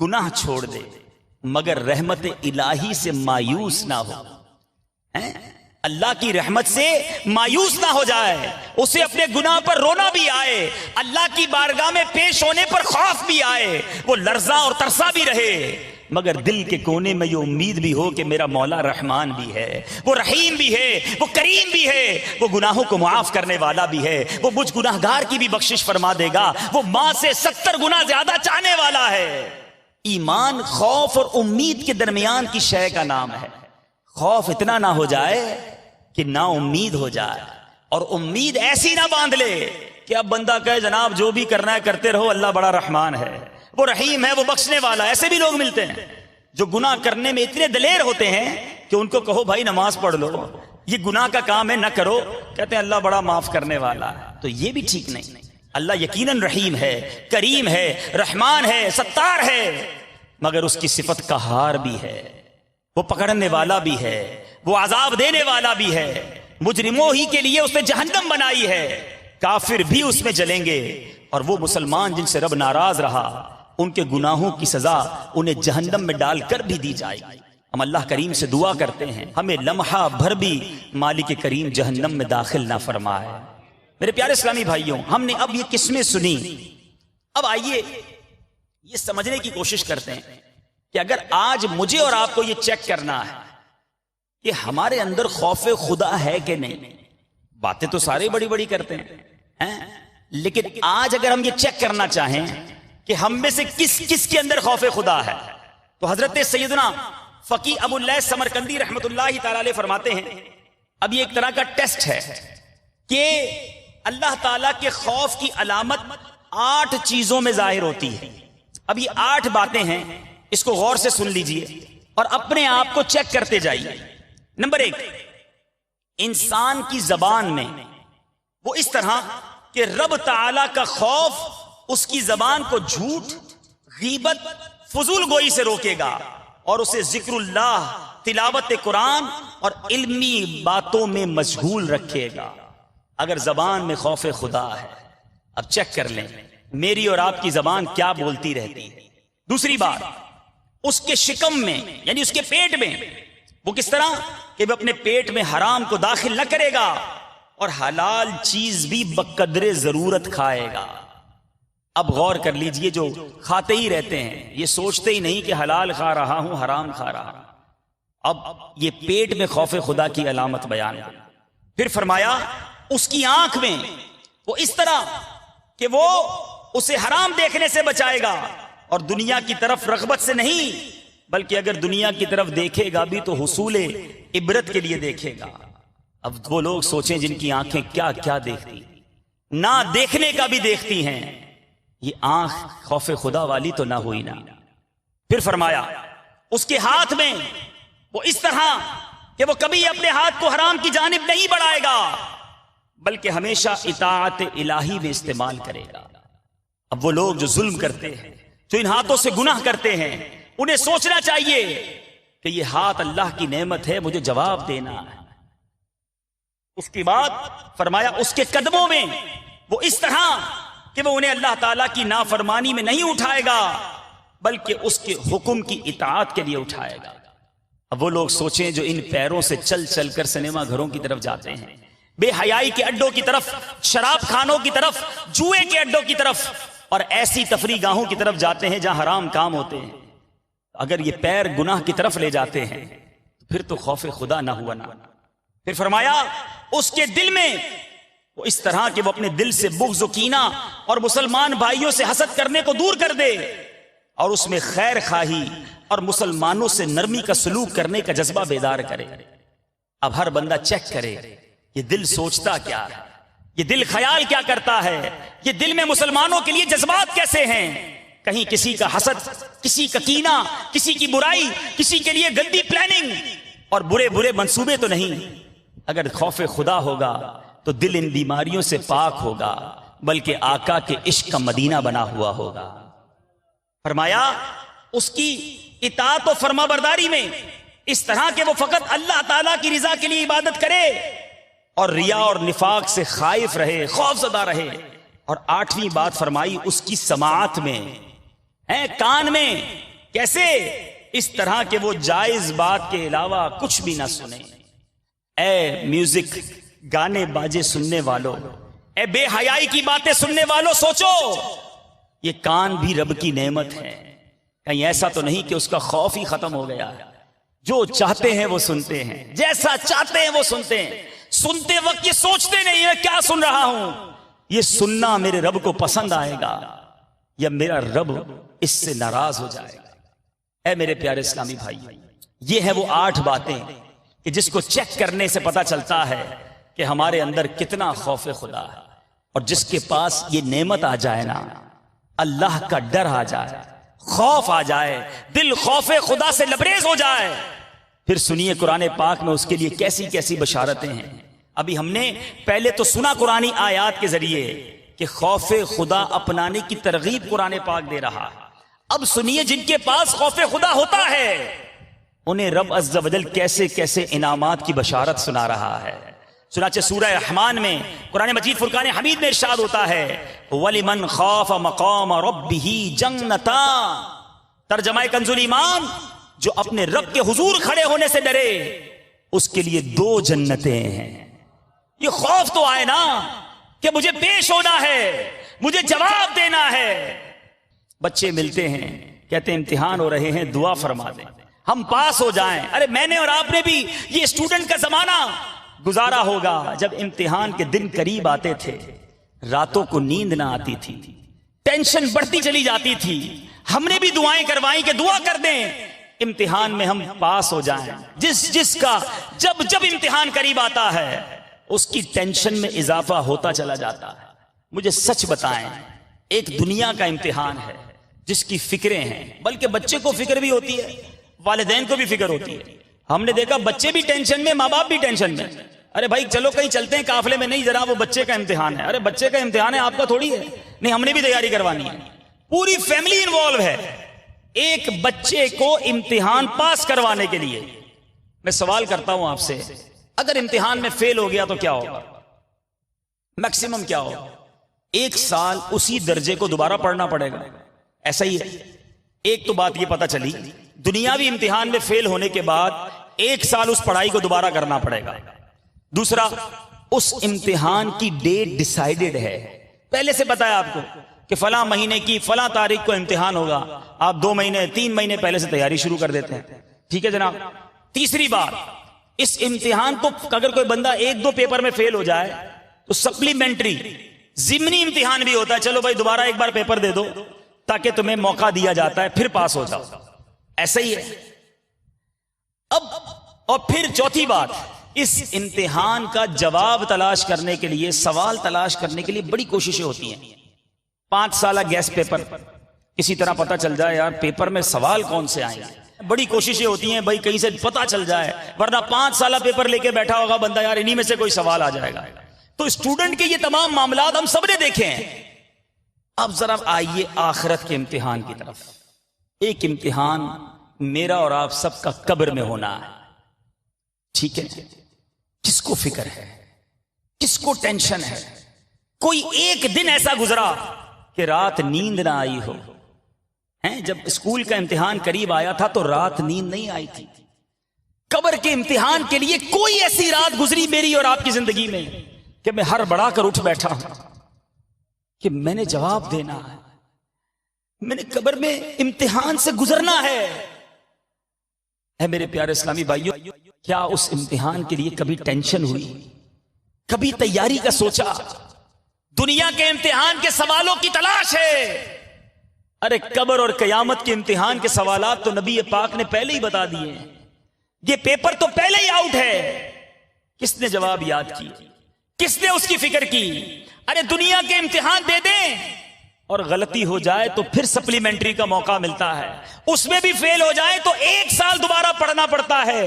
گناہ چھوڑ دے مگر رحمت الہی سے مایوس نہ ہو. اللہ کی رحمت سے مایوس نہ ہو جائے, اسے اپنے گناہ پر رونا بھی آئے, اللہ کی بارگاہ میں پیش ہونے پر خوف بھی آئے, وہ لرزا اور ترسا بھی رہے, مگر دل کے کونے میں یہ امید بھی ہو کہ میرا مولا رحمان بھی ہے, وہ رحیم بھی ہے, وہ کریم بھی ہے, وہ گناہوں کو معاف کرنے والا بھی ہے, وہ مجھ گناہگار کی بھی بخشش فرما دے گا, وہ ماں سے 70 گنا زیادہ چاہنے والا ہے. ایمان خوف اور امید کے درمیان کی شے کا نام ہے. خوف اتنا نہ ہو جائے کہ نا امید ہو جائے, اور امید ایسی نہ باندھ لے کہ اب بندہ کہے جناب جو بھی کرنا ہے کرتے رہو, اللہ بڑا رحمان ہے, وہ رحیم ہے, وہ بخشنے والا. ایسے بھی لوگ ملتے ہیں جو گناہ کرنے میں اتنے دلیر ہوتے ہیں کہ ان کو کہو بھائی نماز پڑھ لو, یہ گناہ کا کام ہے نہ کرو, کہتے ہیں اللہ بڑا معاف کرنے والا ہے. تو یہ بھی ٹھیک نہیں. اللہ یقیناً رحیم ہے, کریم ہے, رحمان ہے, ستار ہے, مگر اس کی صفت قہار بھی ہے, وہ پکڑنے والا بھی ہے, وہ عذاب دینے والا بھی ہے. مجرموں ہی کے لیے اس نے جہنم بنائی ہے, کافر بھی اس میں جلیں گے, اور وہ مسلمان جن سے رب ناراض رہا ان کے گناہوں کی سزا انہیں جہنم میں ڈال کر بھی دی جائے گی. ہم اللہ کریم سے دعا کرتے ہیں ہمیں لمحہ بھر بھی مالک کریم جہنم میں داخل نہ فرمائے. میرے پیارے اسلامی بھائیوں, ہم نے اب یہ قسمیں سنی, اب آئیے یہ سمجھنے کی کوشش کرتے ہیں کہ اگر آج مجھے اور آپ کو یہ چیک کرنا ہے کہ ہمارے اندر خوف خدا ہے کہ نہیں. باتیں تو سارے بڑی بڑی کرتے ہیں, لیکن آج اگر ہم یہ چیک کرنا چاہیں کہ ہم میں سے کس کس کے اندر خوف خدا ہے, تو حضرت سیدنا فقی ابو اللیث سمرقندی رحمت اللہ تعالی علیہ فرماتے ہیں اب یہ ایک طرح کا ٹیسٹ ہے کہ اللہ تعالیٰ کے خوف کی علامت 8 چیزوں میں ظاہر ہوتی ہے. اب یہ 8 باتیں ہیں, اس کو غور سے سن لیجئے اور اپنے آپ کو چیک کرتے جائیے. نمبر 1, انسان کی زبان میں وہ اس طرح کہ رب تعالیٰ کا خوف اس کی زبان کو جھوٹ, غیبت, فضول گوئی سے روکے گا اور اسے ذکر اللہ, تلاوت قرآن اور علمی باتوں میں مشغول رکھے گا. اگر زبان میں خوف خدا ہے, اب چیک کر لیں میری اور آپ کی زبان کیا بولتی رہتی ہے. دوسری بات, اس کے شکم میں یعنی اس کے پیٹ میں وہ کس طرح کہ وہ اپنے پیٹ میں حرام کو داخل نہ کرے گا اور حلال چیز بھی بقدر ضرورت کھائے گا. اب غور کر لیجئے, جو کھاتے ہی رہتے ہیں یہ سوچتے ہی نہیں کہ حلال کھا رہا ہوں حرام کھا رہا ہوں. اب یہ پیٹ میں خوف خدا کی علامت بیان ہے. پھر فرمایا اس کی آنکھ میں وہ اس طرح کہ وہ اسے حرام دیکھنے سے بچائے گا اور دنیا کی طرف رغبت سے نہیں, بلکہ اگر دنیا کی طرف دیکھے گا بھی تو حصول عبرت کے لیے دیکھے گا. اب وہ لوگ سوچیں جن کی آنکھیں کیا کیا دیکھتی, نہ دیکھنے کا بھی دیکھتی ہیں, یہ آنکھ خوف خدا والی تو نہ ہوئی نا. پھر فرمایا اس کے ہاتھ میں وہ اس طرح کہ وہ کبھی اپنے ہاتھ کو حرام کی جانب نہیں بڑھائے گا بلکہ ہمیشہ اطاعت الہی میں استعمال کرے گا. اب وہ لوگ جو ظلم کرتے ہیں, جو ان ہاتھوں سے گناہ کرتے ہیں, انہیں سوچنا چاہیے کہ یہ ہاتھ اللہ کی نعمت ہے, مجھے جواب دینا ہے. اس کے بعد فرمایا اس کے قدموں میں وہ اس طرح کہ وہ انہیں اللہ تعالیٰ کی نافرمانی میں نہیں اٹھائے گا بلکہ اس کے حکم کی اطاعت کے لیے اٹھائے گا. اب وہ لوگ سوچیں جو ان پیروں سے چل چل کر سنیما گھروں کی طرف جاتے ہیں, بے حیائی کے اڈوں کی طرف, شراب خانوں کی طرف, جوئے کے اڈوں کی طرف اور ایسی تفریح گاہوں کی طرف جاتے ہیں جہاں حرام کام ہوتے ہیں. اگر یہ پیر گناہ کی طرف لے جاتے ہیں پھر تو خوف خدا نہ ہوا نا. پھر فرمایا اس کے دل میں وہ اس طرح کہ وہ اپنے دل سے بغض و کینہ اور مسلمان بھائیوں سے حسد کرنے کو دور کر دے اور اس میں خیر خواہی اور مسلمانوں سے نرمی کا سلوک کرنے کا جذبہ بیدار کرے. اب ہر بندہ چیک کرے یہ دل سوچتا کیا ہے, یہ دل خیال کیا کرتا ہے, یہ دل میں مسلمانوں کے لیے جذبات کیسے ہیں. کہیں کسی کا حسد, کسی کا کینہ, کسی کی برائی, کسی کے لیے گندی پلاننگ اور برے برے منصوبے تو نہیں. اگر خوف خدا ہوگا تو دل ان بیماریوں سے پاک ہوگا بلکہ آقا کے عشق کا مدینہ بنا ہوا ہوگا. فرمایا اس کی اطاعت و فرما برداری میں اس طرح کہ وہ فقط اللہ تعالیٰ کی رضا کے لیے عبادت کرے اور ریا اور نفاق سے خائف رہے, خوف زدہ رہے. اور 8ویں بات فرمائی اس کی سماعت میں, کان میں کیسے؟ اس طرح کہ وہ جائز بات کے علاوہ کچھ بھی نہ سنیں۔ اے میوزک گانے باجے سننے والوں، اے بے حیائی کی باتیں سننے والوں، سوچو یہ کان بھی رب کی نعمت ہے۔ کہیں ایسا تو نہیں کہ اس کا خوف ہی ختم ہو گیا ہے؟ جو چاہتے ہیں وہ سنتے ہیں، جیسا چاہتے ہیں وہ سنتے ہیں۔ سنتے وقت یہ سوچتے نہیں میں کیا سن رہا ہوں، یہ سننا میرے رب کو پسند آئے گا یا میرا رب اس سے ناراض ہو جائے گا۔ اے میرے پیارے اسلامی بھائی، یہ ہے وہ 8 باتیں کہ جس کو چیک کرنے سے پتا چلتا ہے کہ ہمارے اندر کتنا خوف خدا ہے۔ اور جس کے پاس یہ نعمت آ جائے نا، اللہ کا ڈر آ جائے، خوف آ جائے، دل خوف خدا سے لبریز ہو جائے، پھر سنیے قرآن پاک میں اس کے لیے کیسی کیسی بشارتیں ہیں۔ ابھی ہم نے پہلے تو سنا قرآنی آیات کے ذریعے کہ خوف خدا اپنانے کی ترغیب قرآن پاک دے رہا ہے۔ اب سنیے جن کے پاس خوف خدا ہوتا ہے انہیں رب عز و جل کیسے کیسے انعامات کی بشارت سنا رہا ہے۔ چنانچہ سورہ رحمان میں قرآن مجید فرقان حمید میں ارشاد ہوتا ہے وَلِمَنْ خَافَ مَقَامَ رَبِّهِ جَنَّتَانِ، ترجمہ کنز الایمان، جو اپنے رب کے حضور کھڑے ہونے سے ڈرے اس کے لیے 2 جنتیں ہیں۔ یہ خوف تو آئے نا کہ مجھے پیش ہونا ہے، مجھے جواب دینا ہے۔ بچے ملتے ہیں کہتے ہیں امتحان ہو رہے ہیں، دعا فرما دیں ہم پاس ہو جائیں۔ ارے میں نے اور آپ نے بھی یہ اسٹوڈنٹ کا زمانہ گزارا ہوگا جب امتحان کے دن قریب آتے تھے، راتوں کو نیند نہ آتی تھی، ٹینشن بڑھتی چلی جاتی تھی۔ ہم نے بھی دعائیں کروائیں کہ دعا کر دیں امتحان میں ہم پاس ہو جائیں۔ جس کا جب امتحان قریب آتا ہے اس کی ٹینشن میں اضافہ ہوتا چلا جاتا ہے۔ مجھے سچ بتائیں، ایک دنیا کا امتحان ہے جس کی فکریں ہیں، بلکہ بچے کو فکر بھی ہوتی ہے، والدین کو بھی فکر ہوتی ہے۔ ہم نے دیکھا بچے بھی ٹینشن میں، ماں باپ بھی ٹینشن میں۔ ارے بھائی چلو کہیں چلتے ہیں قافلے میں، نہیں ذرا وہ بچے کا امتحان ہے۔ ارے بچے کا امتحان ہے، آپ کا تھوڑی ہے، نہیں ہم نے بھی تیاری کروانی ہے، پوری فیملی انوالو ہے۔ ایک بچے کو امتحان پاس کروانے کے لیے میں سوال کرتا ہوں آپ سے، اگر امتحان میں فیل ہو گیا تو کیا ہوگا؟ میکسیمم کیا ہوگا؟ 1 سال اسی درجے کو دوبارہ پڑھنا پڑے گا، ایسا ہی ہے۔ ایک تو بات یہ پتا چلی، دنیاوی امتحان میں فیل ہونے کے بعد 1 سال اس پڑھائی کو دوبارہ کرنا پڑے گا۔ دوسرا، اس امتحان کی ڈیٹ ڈیسائیڈڈ ہے، پہلے سے پتا ہے آپ کو کہ فلاں مہینے کی فلاں تاریخ کو امتحان ہوگا، آپ 2 مہینے 3 مہینے پہلے سے تیاری شروع کر دیتے ہیں۔ ٹھیک ہے جناب۔ تیسری بات، اس امتحان کو اگر کوئی بندہ 1-2 پیپر میں فیل ہو جائے تو سپلیمنٹری ضمنی امتحان بھی ہوتا ہے، چلو بھائی دوبارہ ایک بار پیپر دے دو تاکہ تمہیں موقع دیا جاتا ہے پھر پاس ہو جاؤ، ایسا ہی ہے۔ اب اور پھر چوتھی بات، اس امتحان کا جواب تلاش کرنے کے لیے، سوال تلاش کرنے کے لیے بڑی کوششیں ہوتی ہیں۔ 5 سالہ گیس پیپر کسی طرح پتہ چل جائے یار پیپر میں سوال کون سے آئیں گے، بڑی کوششیں ہوتی ہیں بھائی کہیں سے پتہ چل جائے، ورنہ 5 سالہ پیپر لے کے بیٹھا ہوگا بندہ، یار انہی میں سے کوئی سوال آ جائے گا۔ تو اسٹوڈنٹ کے یہ تمام معاملات ہم سب نے دیکھے ہیں۔ اب ذرا آئیے آخرت کے امتحان کی طرف۔ ایک امتحان میرا اور آپ سب کا قبر میں ہونا ہے، ٹھیک ہے؟ کس کو فکر ہے، کس کو ٹینشن ہے؟ کوئی ایک دن ایسا گزرا کہ رات نیند نہ آئی ہو؟ جب اسکول کا امتحان قریب آیا تھا تو رات نیند نہیں آئی تھی۔ قبر کے امتحان کے لیے کوئی ایسی رات گزری میری اور آپ کی زندگی میں کہ میں ہر بڑا کر اٹھ بیٹھا ہوں کہ میں نے جواب دینا ہے، میں نے قبر میں امتحان سے گزرنا ہے۔ اے میرے پیارے اسلامی بھائیوں، کیا اس امتحان کے لیے کبھی ٹینشن ہوئی، کبھی تیاری کا سوچا؟ دنیا کے امتحان کے سوالوں کی تلاش ہے، ارے قبر اور قیامت کے امتحان کے سوالات تو نبی پاک نے پہلے ہی بتا دیے ہیں۔ یہ پیپر تو پہلے ہی آؤٹ ہے، کس نے جواب یاد کی، کس نے اس کی فکر کی؟ ارے دنیا کے امتحان دے دیں اور غلطی ہو جائے تو پھر سپلیمنٹری کا موقع ملتا ہے، اس میں بھی فیل ہو جائے تو 1 سال دوبارہ پڑھنا پڑتا ہے۔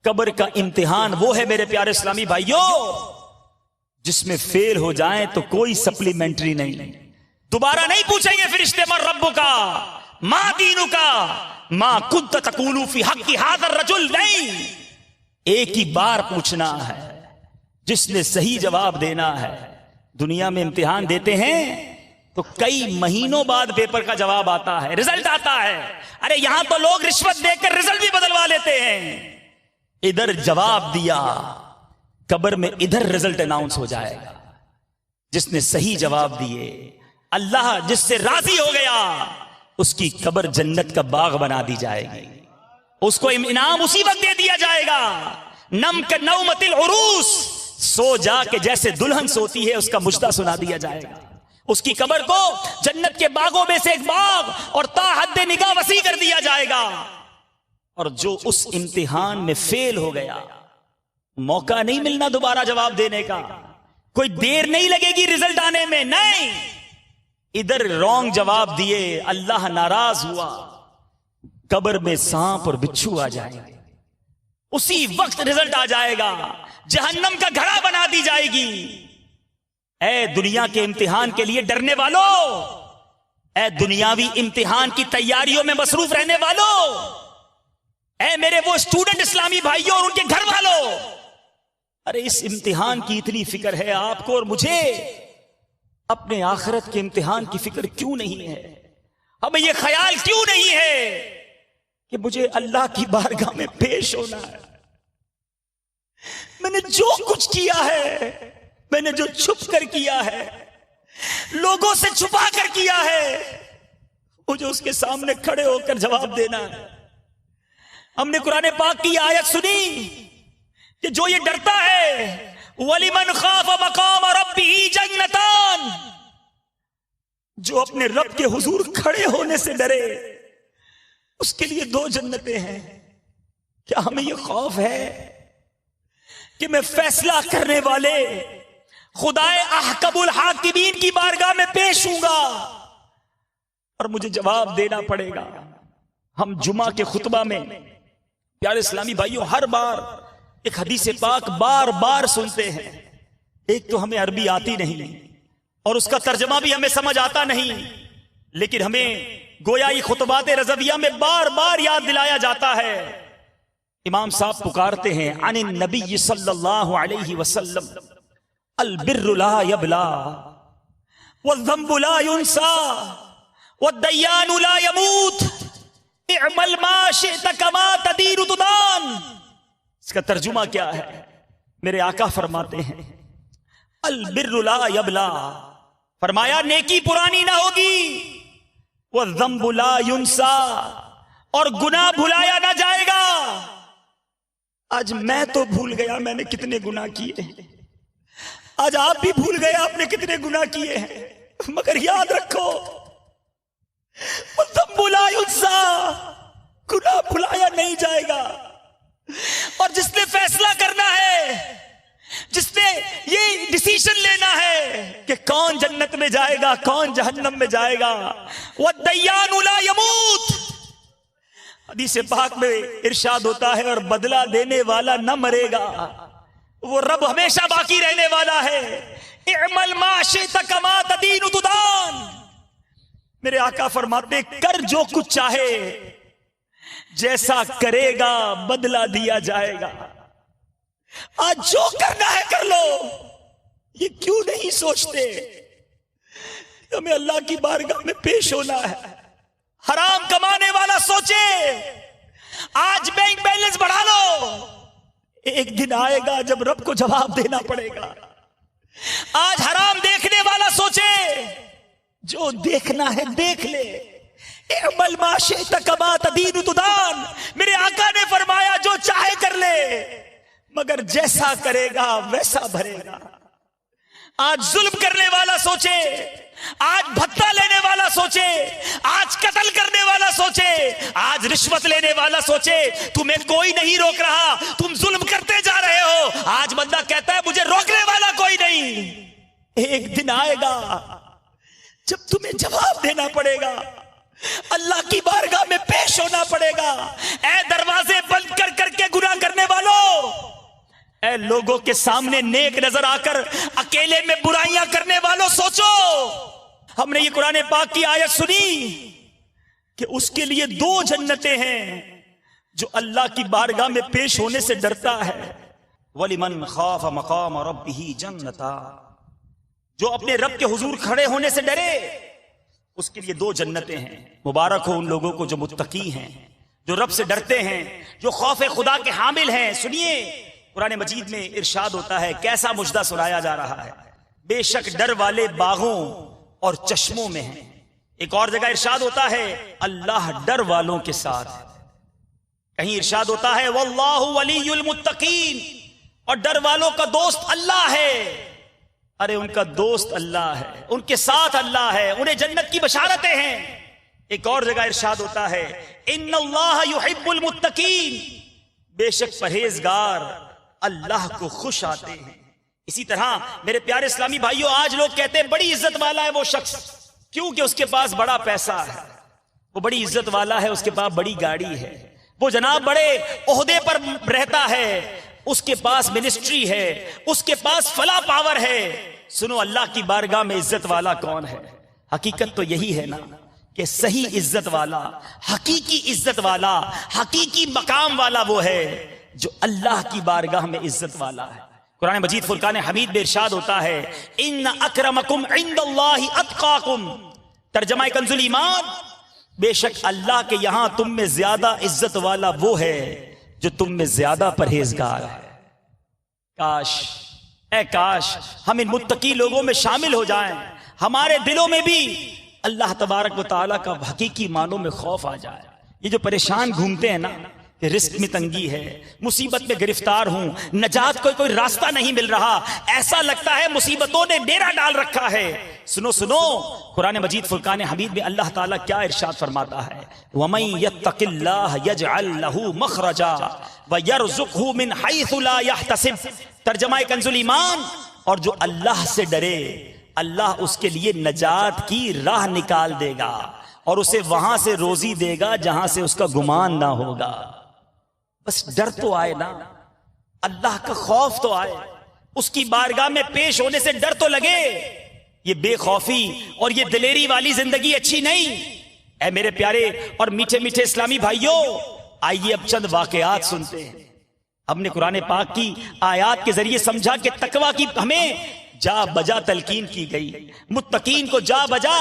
قبر کا امتحان وہ ہے میرے پیارے اسلامی بھائیوں جس میں فیل ہو جائیں تو کوئی سپلیمنٹری نہیں، دوبارہ نہیں پوچھیں گے فرشتے من ربک ما دینک ما کنت تقول فی حق ھذا الرجل، نہیں، ایک ہی بار پوچھنا ہے، جس نے صحیح جواب دینا ہے۔ دنیا میں امتحان دیتے ہیں تو کئی مہینوں بعد پیپر کا جواب آتا ہے، رزلٹ آتا ہے. ارے یہاں تو لوگ رشوت دے کر رزلٹ بھی بدلوا لیتے ہیں. ادھر جواب دیا، قبر میں ادھر رزلٹ اناؤنس ہو جائے گا. جس نے صحیح جواب دیے، اللہ جس سے راضی ہو گیا، اس کی قبر جنت کا باغ بنا دی جائے گی. اس کو انعام اسی وقت دے دیا جائے گا. نم کا نومت العروس، سو جا کے جیسے دلہن سوتی ہے اس کا مجدہ سنا دیا جائے گا. اس کی قبر کو جنت کے باغوں میں سے ایک باغ اور تا حد نگاہ وسیع کر دیا جائے گا. اور جو اس امتحان میں فیل ہو گیا، موقع نہیں ملنا دوبارہ جواب دینے کا، کوئی دیر نہیں لگے گی رزلٹ آنے میں. نہیں، ادھر رونگ جواب دیے، اللہ ناراض ہوا، قبر میں سانپ اور بچھو آ جائے گا، اسی وقت رزلٹ آ جائے گا، جہنم کا گھڑا بنا دی جائے گی. اے دنیا کے امتحان کے لیے ڈرنے والوں، اے دنیاوی امتحان کی تیاریوں میں مصروف رہنے والوں، اے میرے وہ اسٹوڈنٹ اسلامی بھائیوں اور ان کے گھر والوں، ارے اس امتحان کی اتنی فکر ہے آپ کو اور مجھے، اپنے آخرت کے امتحان کی فکر کیوں نہیں ہے؟ ہمیں یہ خیال کیوں نہیں ہے کہ مجھے اللہ کی بارگاہ میں پیش ہونا ہے؟ میں نے جو کچھ کیا ہے، میں نے جو چھپ کر کیا ہے، لوگوں سے چھپا کر کیا ہے، مجھے اس کے سامنے کھڑے ہو کر جواب دینا ہے. ہم نے قرآن پاک کی آیت سنی کہ جو یہ ڈرتا ہے، وَلِمَنْ خَافَ مَقَامَ رَبِّهِ جَنَّتَانِ، جو اپنے رب کے حضور کھڑے ہونے سے ڈرے، اس کے لیے 2 جنتیں ہیں. کیا ہمیں یہ خوف ہے کہ میں فیصلہ کرنے والے خدائے احکم الحاکمین کی بارگاہ میں پیش ہوں گا اور مجھے جواب دینا پڑے گا؟ ہم جمعہ کے خطبہ میں پیارے اسلامی بھائیوں ہر بار ایک حدیث پاک بار بار سنتے ہیں. ایک تو ہمیں عربی آتی نہیں اور اس کا ترجمہ بھی ہمیں سمجھ آتا نہیں، لیکن ہمیں گویا یہ خطبات رضویہ میں بار بار یاد دلایا جاتا ہے. امام صاحب پکارتے ہیں عن النبی صلی اللہ علیہ وسلم، البر لا یبلا والذنب لا ینسا والدیان لا یموت اعمل ما شئت کما تدین تدان. اس کا ترجمہ کیا ہے؟ میرے آقا فرماتے ہیں البر لا یبلا، فرمایا نیکی پرانی نہ ہوگی، والذنب لا ینسا، اور گناہ بھلایا نہ جائے گا. آج میں تو بھول گیا میں نے کتنے گناہ کیے، آج آپ بھی بھول گئے آپ نے کتنے گناہ کیے ہیں، مگر یاد رکھو والذنب لا ینسا، گناہ بھلایا نہیں جائے گا. اور جس نے فیصلہ کرنا ہے، جس نے یہ ڈیسیژن لینا ہے کہ کون جنت میں جائے گا کون جہنم میں جائے گا، وَالدَّيَّانُ لَا يَمُوتُ، حدیث پاک میں ارشاد ہوتا ہے اور بدلہ دینے والا نہ مرے گا، وہ رب ہمیشہ باقی رہنے والا ہے. اعمل ما شئت کما تدین تدان. میرے آقا فرماتے کر جو کچھ چاہے، جیسا کرے گا بدلہ دیا جائے گا. آج جو کرنا ہے کر لو. یہ کیوں نہیں سوچتے ہمیں اللہ کی بارگاہ میں پیش ہونا ہے؟ حرام کمانے والا سوچے آج بینک بیلنس بڑھا لو، ایک دن آئے گا جب رب کو جواب دینا پڑے گا. آج حرام دیکھنے والا سوچے جو دیکھنا ہے دیکھ لے. اعمل ما شئت کما تدین تدان. میرے آقا نے فرمایا جو چاہے کر لے، مگر جیسا کرے گا ویسا بھرے گا. آج ظلم کرنے والا سوچے، آج بھتہ لینے والا سوچے، آج قتل کرنے والا سوچے، آج رشوت لینے والا سوچے تمہیں کوئی نہیں روک رہا، تم ظلم کرتے جا رہے ہو. آج بندہ کہتا ہے مجھے روکنے والا کوئی نہیں. ایک دن آئے گا جب تمہیں جواب دینا پڑے گا، اللہ کی بارگاہ میں پیش ہونا پڑے گا. اے دروازے بند کر کر کے گناہ کرنے والوں، اے لوگوں کے سامنے نیک نظر آ کر اکیلے میں برائیاں کرنے والوں، سوچو. ہم نے یہ قرآن پاک کی آیت سنی کہ اس کے لیے 2 جنتیں ہیں جو اللہ کی بارگاہ میں پیش ہونے سے ڈرتا ہے. وَلِمَنْ خَافَ مَقَامَ رَبِّهِ جَنَّتَانِ. جو اپنے رب کے حضور کھڑے ہونے سے ڈرے اس کے لیے 2 جنتیں ہیں. مبارک ہو ان لوگوں کو جو متقی ہیں، جو رب سے ڈرتے ہیں، جو خوف خدا کے حامل ہیں. سنیے قرآن مجید میں ارشاد ہوتا ہے، کیسا مجدہ سنایا جا رہا ہے، بے شک ڈر والے باغوں اور چشموں میں ہیں. ایک اور جگہ ارشاد ہوتا ہے اللہ ڈر والوں کے ساتھ. کہیں ارشاد ہوتا ہے واللہ ولی المتقین، اور ڈر والوں کا دوست اللہ ہے. ارے ان کا دوست اللہ ہے، ان کے ساتھ اللہ ہے، انہیں جنت کی بشارتیں ہیں. ایک اور جگہ ارشاد ہوتا ہے ان اللہ یحب المتقین، بے شک پرہیزگار اللہ کو خوش آتے ہیں. اسی طرح میرے پیارے اسلامی بھائیوں، آج لوگ کہتے ہیں بڑی عزت والا ہے وہ شخص، کیونکہ اس کے پاس بڑا پیسہ ہے، وہ بڑی عزت والا ہے، اس کے پاس بڑی گاڑی ہے، وہ جناب بڑے عہدے پر رہتا ہے، اس کے پاس منسٹری ہے، اس کے پاس فلاں پاور ہے. سنو اللہ کی بارگاہ میں عزت والا کون ہے؟ حقیقت تو یہی ہے نا کہ صحیح عزت والا، حقیقی عزت والا، حقیقی مقام والا وہ ہے جو اللہ کی بارگاہ میں عزت والا ہے. قرآن مجید فرقان حمید میں ارشاد ہوتا ہے ان اکرمکم عند اللہ اتقاکم، ترجمہ کنز الایمان، بے شک اللہ کے یہاں تم میں زیادہ عزت والا وہ ہے جو تم میں زیادہ پرہیزگار ہے. کاش، اے کاش ہم ان متقی لوگوں میں شامل ہو جائیں، ہمارے دلوں میں بھی اللہ تبارک و تعالیٰ کا حقیقی معنوں میں خوف آ جائے. یہ جو پریشان گھومتے ہیں نا کہ رزق میں تنگی ہے، مصیبت میں گرفتار ہوں، نجات کوئی راستہ نہیں مل رہا، ایسا لگتا ہے مصیبتوں نے ڈیرا ڈال رکھا ہے. سنو سنو قرآن مجید فرقان حمید میں اللہ تعالیٰ کیا ارشاد فرماتا ہے وَمَن يَتَّقِ اللَّهَ يَجْعَلْ لَهُ مَخْرَجًا وَيَرْزُقْهُ مِنْ حَيْثُ لَا يَحْتَسِبُ. ترجمہ کنز الایمان، اور جو اللہ سے ڈرے اللہ اس کے لیے نجات کی راہ نکال دے گا اور اسے وہاں سے روزی دے گا جہاں سے اس کا گمان نہ ہوگا. بس ڈر تو آئے نا، اللہ کا خوف تو آئے، اس کی بارگاہ میں پیش ہونے سے ڈر تو لگے. یہ بے خوفی اور یہ دلیری والی زندگی اچھی نہیں. اے میرے پیارے اور میٹھے میٹھے اسلامی بھائیوں، آئیے اب چند واقعات سنتے ہیں. ہم نے قرآن پاک کی آیات کے ذریعے سمجھا کہ تقویٰ کی ہمیں جا بجا تلقین کی گئی، متقین کو جا بجا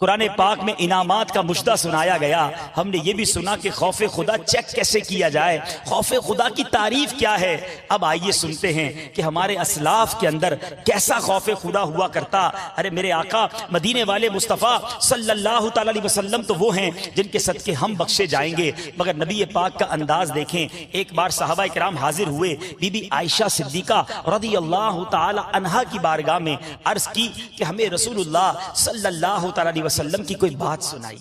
قرآن پاک میں انعامات کا مجدہ سنایا گیا. ہم نے یہ بھی سنا کہ خوف خدا چیک کیسے کیا جائے، خوف خدا کی تعریف کیا ہے. اب آئیے سنتے ہیں کہ ہمارے اسلاف کے اندر کیسا خوف خدا ہوا کرتا. ارے میرے آقا مدینے والے مصطفیٰ صلی اللہ تعالی علیہ وسلم تو وہ ہیں جن کے صدقے ہم بخشے جائیں گے، مگر نبی پاک کا انداز دیکھیں. ایک بار صحابہ کرام حاضر ہوئے، بی بی عائشہ صدیقہ رضی اللہ تعالی عنہا کی بارگاہ میں عرض کی کہ ہمیں رسول اللہ صلی اللہ تعالی علیہ وسلم کی کوئی بات سنائی،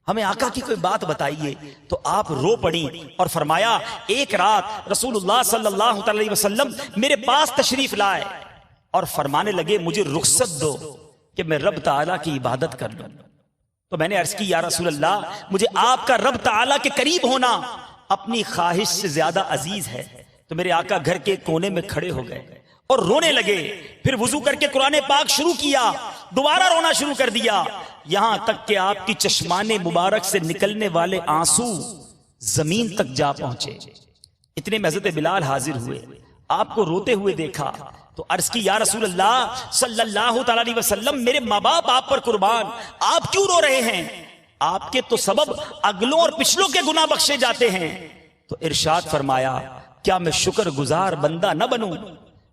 ہمیں آقا کی کوئی بات بتائیے. تو آپ رو پڑیں اور فرمایا ایک رات رسول اللہ صلی اللہ علیہ وسلم میرے پاس تشریف لائے اور فرمانے لگے مجھے رخصت دو کہ میں رب تعالیٰ کی عبادت کر لوں. تو میں نے عرض کی یا رسول اللہ مجھے آپ کا رب تعالیٰ کے قریب ہونا اپنی خواہش سے زیادہ عزیز ہے. تو میرے آقا گھر کے کونے میں کھڑے ہو گئے اور رونے لگے. پھر وضو کر کے قرآن پاک شروع کیا، دوبارہ رونا شروع کر دیا، یہاں تک کہ آپ کی چشمان مبارک سے نکلنے والے آنسو زمین تک جا پہنچے. اتنے میں حضرت بلال حاضر ہوئے، آپ کو روتے ہوئے دیکھا تو عرض کی یا رسول اللہ صلی اللہ تعالی علیہ وسلم میرے ماں باپ آپ پر قربان، آپ کیوں رو رہے ہیں؟ آپ کے تو سبب اگلوں اور پچھلوں کے گناہ بخشے جاتے ہیں. تو ارشاد فرمایا کیا میں شکر گزار بندہ نہ بنوں؟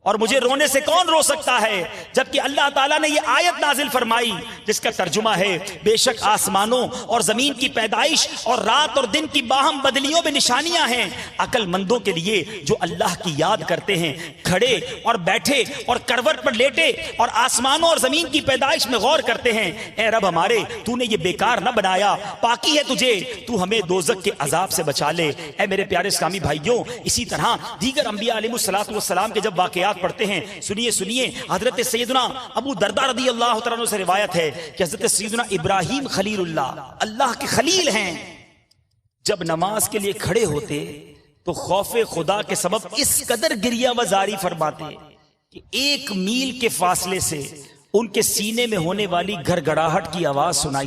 اور مجھے رونے سے کون رو سکتا ہے جبکہ اللہ تعالیٰ نے یہ آیت نازل فرمائی جس کا ترجمہ ہے بے شک آسمانوں اور زمین کی پیدائش اور رات اور دن کی باہم بدلیوں میں نشانیاں ہیں عقل مندوں کے لیے جو اللہ کی یاد کرتے ہیں، کھڑے اور بیٹھے اور کروٹ پر لیٹے اور آسمانوں اور زمین کی پیدائش میں غور کرتے ہیں. اے رب ہمارے تو نے یہ بیکار نہ بنایا، پاکی ہے تجھے، تو ہمیں دوزخ کے عذاب سے بچا لے. اے میرے پیارے اسلامی بھائیوں، اسی طرح دیگر انبیاء علیہ الصلوۃ والسلام کے جب واقعات پڑھتے ہیں، سنیے سنیے حضرت سیدنا ابو درداء رضی اللہ تعالیٰ عنہ سے روایت ہے کہ حضرت سیدنا ابراہیم خلیل اللہ کے خلیل ہیں، جب نماز کے لیے کھڑے ہوتے تو خوف خدا کے سبب اس قدر گریہ وزاری فرماتے کہ 1 میل کے فاصلے سے ان کے سینے میں ہونے والی گھڑگھڑاہٹ کی آواز سنائی